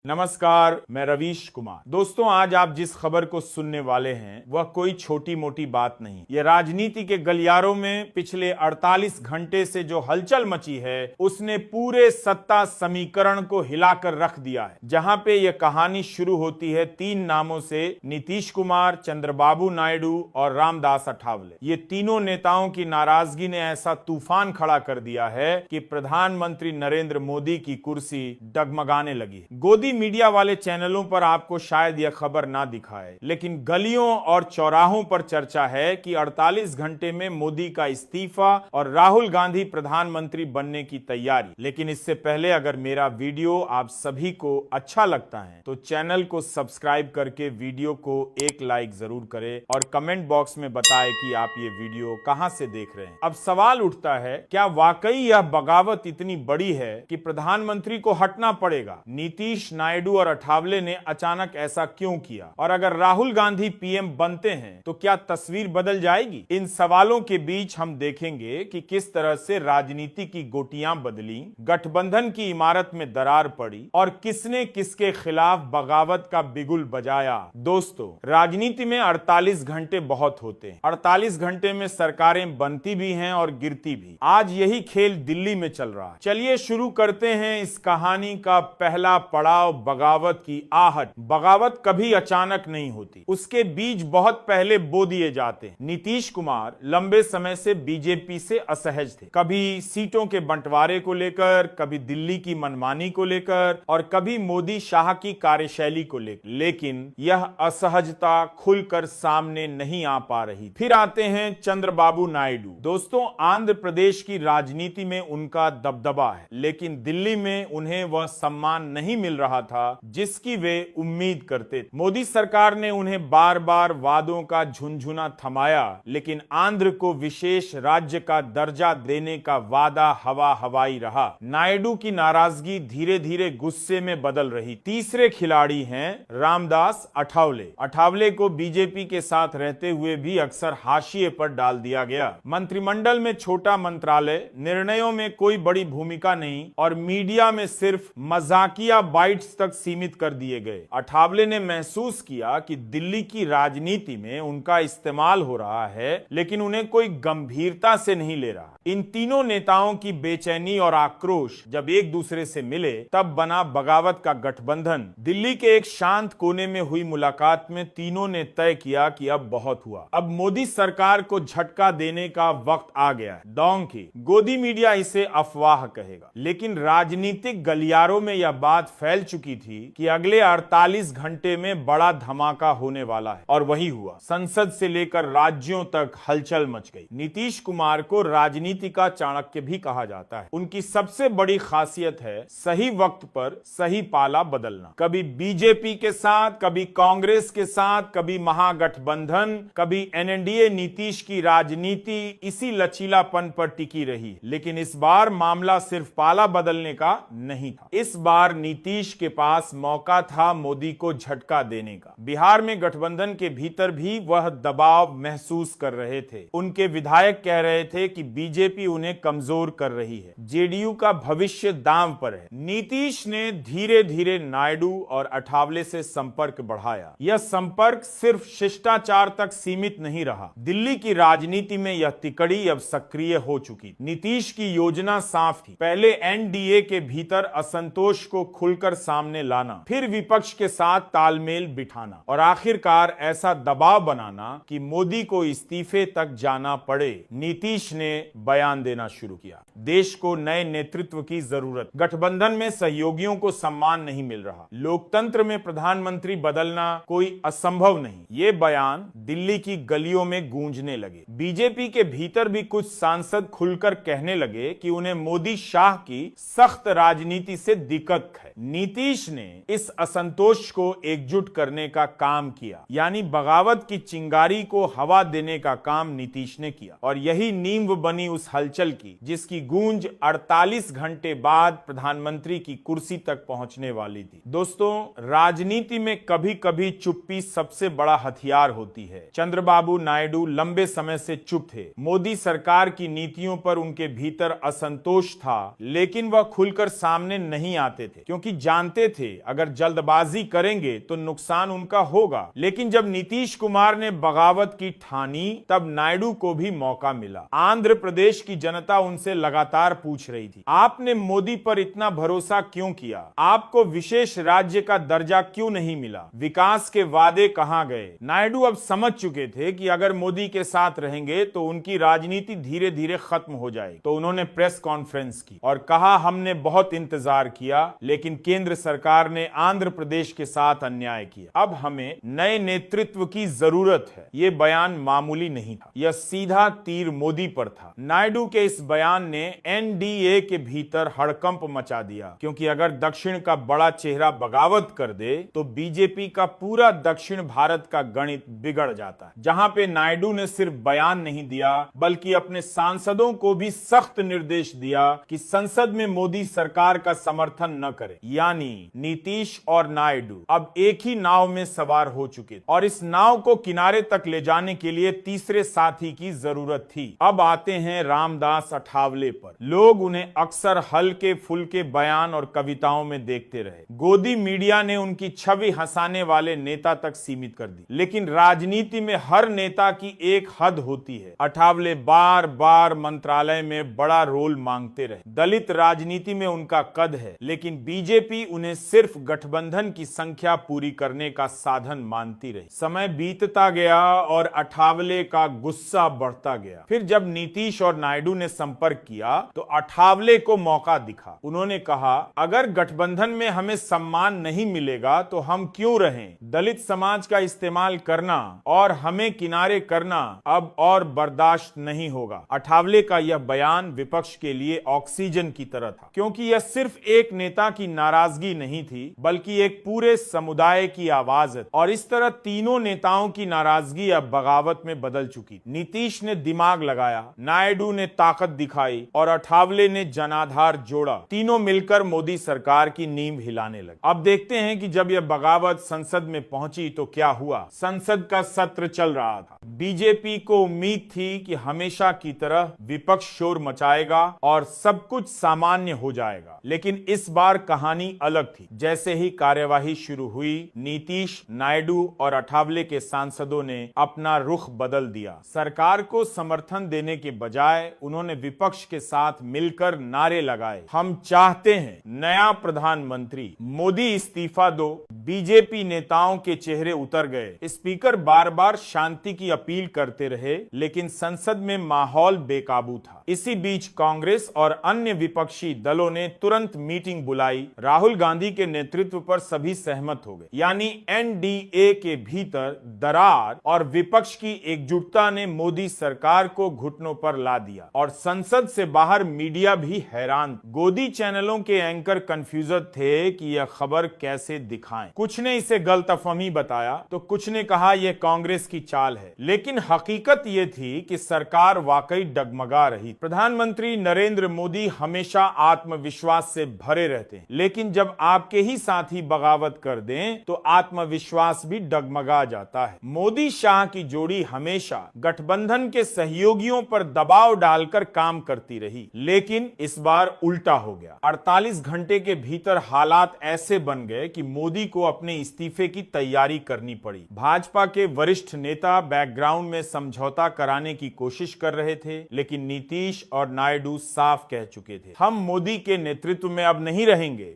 नमस्कार, मैं रवीश कुमार। दोस्तों, आज आप जिस खबर को सुनने वाले हैं वह कोई छोटी मोटी बात नहीं। यह राजनीति के गलियारों में पिछले 48 घंटे से जो हलचल मची है उसने पूरे सत्ता समीकरण को हिलाकर रख दिया है। जहां पे यह कहानी शुरू होती है तीन नामों से, नीतीश कुमार, चंद्रबाबू नायडू और रामदास अठावले। ये तीनों नेताओं की नाराजगी ने ऐसा तूफान खड़ा कर दिया है कि प्रधानमंत्री नरेंद्र मोदी की कुर्सी डगमगाने लगी। गोदी मीडिया वाले चैनलों पर आपको शायद यह खबर ना दिखाए, लेकिन गलियों और चौराहों पर चर्चा है कि 48 घंटे में मोदी का इस्तीफा और राहुल गांधी प्रधानमंत्री बनने की तैयारी। लेकिन इससे पहले अगर मेरा वीडियो आप सभी को अच्छा लगता है तो चैनल को सब्सक्राइब करके वीडियो को एक लाइक जरूर करें और कमेंट बॉक्स में बताएं कि आप ये वीडियो कहां से देख रहे हैं। अब सवाल उठता है, क्या वाकई यह बगावत इतनी बड़ी है कि प्रधानमंत्री को हटना पड़ेगा? नीतीश, नायडू और अठावले ने अचानक ऐसा क्यों किया? और अगर राहुल गांधी पीएम बनते हैं तो क्या तस्वीर बदल जाएगी? इन सवालों के बीच हम देखेंगे कि किस तरह से राजनीति की गोटियां बदली, गठबंधन की इमारत में दरार पड़ी और किसने किसके खिलाफ बगावत का बिगुल बजाया। दोस्तों, राजनीति में 48 घंटे बहुत होते हैं। 48 घंटे में सरकारें बनती भी हैं और गिरती भी। आज यही खेल दिल्ली में चल रहा है। चलिए शुरू करते हैं इस कहानी का पहला पड़ाव, बगावत की आहट। बगावत कभी अचानक नहीं होती, उसके बीज बहुत पहले बो दिए जाते हैं। नीतीश कुमार लंबे समय से बीजेपी से असहज थे, कभी सीटों के बंटवारे को लेकर, कभी दिल्ली की मनमानी को लेकर और कभी मोदी शाह की कार्यशैली को लेकर। लेकिन यह असहजता खुलकर सामने नहीं आ पा रही। फिर आते हैं चंद्रबाबू नायडू। दोस्तों, आंध्र प्रदेश की राजनीति में उनका दबदबा है, लेकिन दिल्ली में उन्हें वह सम्मान नहीं मिल रहा था जिसकी वे उम्मीद करते थे। मोदी सरकार ने उन्हें बार बार वादों का झुनझुना थमाया, लेकिन आंध्र को विशेष राज्य का दर्जा देने का वादा हवा हवाई रहा। नायडू की नाराजगी धीरे धीरे गुस्से में बदल रही। तीसरे खिलाड़ी हैं रामदास अठावले। अठावले को बीजेपी के साथ रहते हुए भी अक्सर हाशिए पर डाल दिया गया। मंत्रिमंडल में छोटा मंत्रालय, निर्णयों में कोई बड़ी भूमिका नहीं और मीडिया में सिर्फ मजाकिया बाइट्स तक सीमित कर दिए गए। अठावले ने महसूस किया कि दिल्ली की राजनीति में उनका इस्तेमाल हो रहा है, लेकिन उन्हें कोई गंभीरता से नहीं ले रहा। इन तीनों नेताओं की बेचैनी और आक्रोश जब एक दूसरे से मिले तब बना बगावत का गठबंधन। दिल्ली के एक शांत कोने में हुई मुलाकात में तीनों ने तय किया कि अब बहुत हुआ, अब मोदी सरकार को झटका देने का वक्त आ गया है। डोंग की गोदी मीडिया इसे अफवाह कहेगा, लेकिन राजनीतिक गलियारों में यह बात फैल चुकी थी कि अगले 48 घंटे में बड़ा धमाका होने वाला है, और वही हुआ। संसद से लेकर राज्यों तक हलचल मच गई। नीतीश कुमार को राजनीति का चाणक्य भी कहा जाता है। उनकी सबसे बड़ी खासियत है सही वक्त पर सही पाला बदलना। कभी बीजेपी के साथ, कभी कांग्रेस के साथ, कभी महागठबंधन, कभी एनडीए। नीतीश की राजनीति इसी लचीलापन पर टिकी रही, लेकिन इस बार मामला सिर्फ पाला बदलने का नहीं था। इस बार नीतीश के पास मौका था मोदी को झटका देने का। बिहार में गठबंधन के भीतर भी वह दबाव महसूस कर रहे थे। उनके विधायक कह रहे थे कि बीजेपी उन्हें कमजोर कर रही है, जेडीयू का भविष्य दांव पर है। नीतीश ने धीरे धीरे नायडू और अठावले से संपर्क बढ़ाया। यह संपर्क सिर्फ शिष्टाचार तक सीमित नहीं रहा। दिल्ली की राजनीति में यह तिकड़ी अब सक्रिय हो चुकी। नीतीश की योजना साफ थी, पहले एनडीए के भीतर असंतोष को खुलकर सामने लाना, फिर विपक्ष के साथ तालमेल बिठाना और आखिरकार ऐसा दबाव बनाना कि मोदी को इस्तीफे तक जाना पड़े। नीतीश ने बयान देना शुरू किया, देश को नए नेतृत्व की जरूरत, गठबंधन में सहयोगियों को सम्मान नहीं मिल रहा, लोकतंत्र में प्रधानमंत्री बदलना कोई असंभव नहीं। ये बयान दिल्ली की गलियों में गूंजने लगे। बीजेपी के भीतर भी कुछ सांसद खुलकर कहने लगे कि उन्हें मोदी शाह की सख्त राजनीति से दिक्कत है। नीतीश ने इस असंतोष को एकजुट करने का काम किया, यानी बगावत की चिंगारी को हवा देने का काम नीतीश ने किया, और यही नींव बनी उस हलचल की जिसकी गूंज 48 घंटे बाद प्रधानमंत्री की कुर्सी तक पहुंचने वाली थी। दोस्तों, राजनीति में कभी कभी चुप्पी सबसे बड़ा हथियार होती है। चंद्रबाबू नायडू लंबे समय से चुप थे। मोदी सरकार की नीतियों पर उनके भीतर असंतोष था, लेकिन वह खुलकर सामने नहीं आते थे, क्योंकि जानते जानते थे अगर जल्दबाजी करेंगे तो नुकसान उनका होगा, लेकिन जब नीतीश कुमार ने बगावत की ठानी तब नायडू को भी मौका मिला। आंध्र प्रदेश की जनता उनसे लगातार पूछ रही थी, आपने मोदी पर इतना भरोसा क्यों किया? आपको विशेष राज्य का दर्जा क्यों नहीं मिला? विकास के वादे कहां गए? नायडू अब समझ चुके थे कि अगर मोदी के साथ रहेंगे तो उनकी राजनीति धीरे धीरे खत्म हो जाएगी। तो उन्होंने प्रेस कॉन्फ्रेंस की और कहा, हमने बहुत इंतजार किया लेकिन केंद्र सरकार ने आंध्र प्रदेश के साथ अन्याय किया। अब हमें नए नेतृत्व की जरूरत है। ये बयान मामूली नहीं था, यह सीधा तीर मोदी पर था। नायडू के इस बयान ने एनडीए के भीतर हड़कंप मचा दिया, क्योंकि अगर दक्षिण का बड़ा चेहरा बगावत कर दे तो बीजेपी का पूरा दक्षिण भारत का गणित बिगड़ जाता है। जहां पे नायडू ने सिर्फ बयान नहीं दिया बल्कि अपने सांसदों को भी सख्त निर्देश दिया कि संसद में मोदी सरकार का समर्थन न करें। यानी नीतीश और नायडू अब एक ही नाव में सवार हो चुके और इस नाव को किनारे तक ले जाने के लिए तीसरे साथी की जरूरत थी। अब आते हैं रामदास अठावले पर। लोग उन्हें अक्सर हल्के फुल्के बयान और कविताओं में देखते रहे। गोदी मीडिया ने उनकी छवि हंसाने वाले नेता तक सीमित कर दी, लेकिन राजनीति में हर नेता की एक हद होती है। अठावले बार बार मंत्रालय में बड़ा रोल मांगते रहे। दलित राजनीति में उनका कद है, लेकिन बीजेपी उन्हें सिर्फ गठबंधन की संख्या पूरी करने का साधन मानती रही। समय बीतता गया और अठावले का गुस्सा बढ़ता गया। फिर जब नीतीश और नायडू ने संपर्क किया तो अठावले को मौका दिखा। उन्होंने कहा, अगर गठबंधन में हमें सम्मान नहीं मिलेगा तो हम क्यों रहें? दलित समाज का इस्तेमाल करना और हमें किनारे करना अब और बर्दाश्त नहीं होगा। अठावले का यह बयान विपक्ष के लिए ऑक्सीजन की तरह था, क्योंकि यह सिर्फ एक नेता की नाराजगी नहीं थी बल्कि एक पूरे समुदाय की आवाज है। और इस तरह तीनों नेताओं की नाराजगी अब बगावत में बदल चुकी। नीतीश ने दिमाग लगाया, नायडू ने ताकत दिखाई और अठावले ने जनाधार जोड़ा। तीनों मिलकर मोदी सरकार की नींव हिलाने लगे। अब देखते हैं कि जब यह बगावत संसद में पहुंची तो क्या हुआ। संसद का सत्र चल रहा था। बीजेपी को उम्मीद थी कि हमेशा की तरह विपक्ष शोर मचाएगा और सब कुछ सामान्य हो जाएगा, लेकिन इस बार कहानी अलग थी। जैसे ही कार्यवाही शुरू हुई, नीतीश, नायडू और अठावले के सांसदों ने अपना रुख बदल दिया। सरकार को समर्थन देने के बजाय उन्होंने विपक्ष के साथ मिलकर नारे लगाए, हम चाहते हैं नया प्रधानमंत्री, मोदी इस्तीफा दो। बीजेपी नेताओं के चेहरे उतर गए। स्पीकर बार बार शांति की अपील करते रहे, लेकिन संसद में माहौल बेकाबू था। इसी बीच कांग्रेस और अन्य विपक्षी दलों ने तुरंत मीटिंग बुलाई। राहुल गांधी के नेतृत्व पर सभी सहमत हो गए। यानी एनडीए के भीतर दरार और विपक्ष की एकजुटता ने मोदी सरकार को घुटनों पर ला दिया। और संसद से बाहर मीडिया भी हैरान। गोदी चैनलों के एंकर कंफ्यूजन थे कि यह खबर कैसे दिखाएं। कुछ ने इसे गलतफहमी बताया तो कुछ ने कहा यह कांग्रेस की चाल है, लेकिन हकीकत यह थी कि सरकार वाकई डगमगा रही। प्रधानमंत्री नरेंद्र मोदी हमेशा आत्मविश्वास से भरे रहते हैं, लेकिन जब आपके ही साथी बगावत कर दें तो आत्मविश्वास भी डगमगा जाता है। मोदी शाह की जोड़ी हमेशा गठबंधन के सहयोगियों पर दबाव डालकर काम करती रही, लेकिन इस बार उल्टा हो गया। 48 घंटे के भीतर हालात ऐसे बन गए कि मोदी को अपने इस्तीफे की तैयारी करनी पड़ी। भाजपा के वरिष्ठ नेता बैकग्राउंड में समझौता कराने की कोशिश कर रहे थे, लेकिन नीतीश और नायडू साफ कह चुके थे, हम मोदी के नेतृत्व में अब नहीं रहेंगे।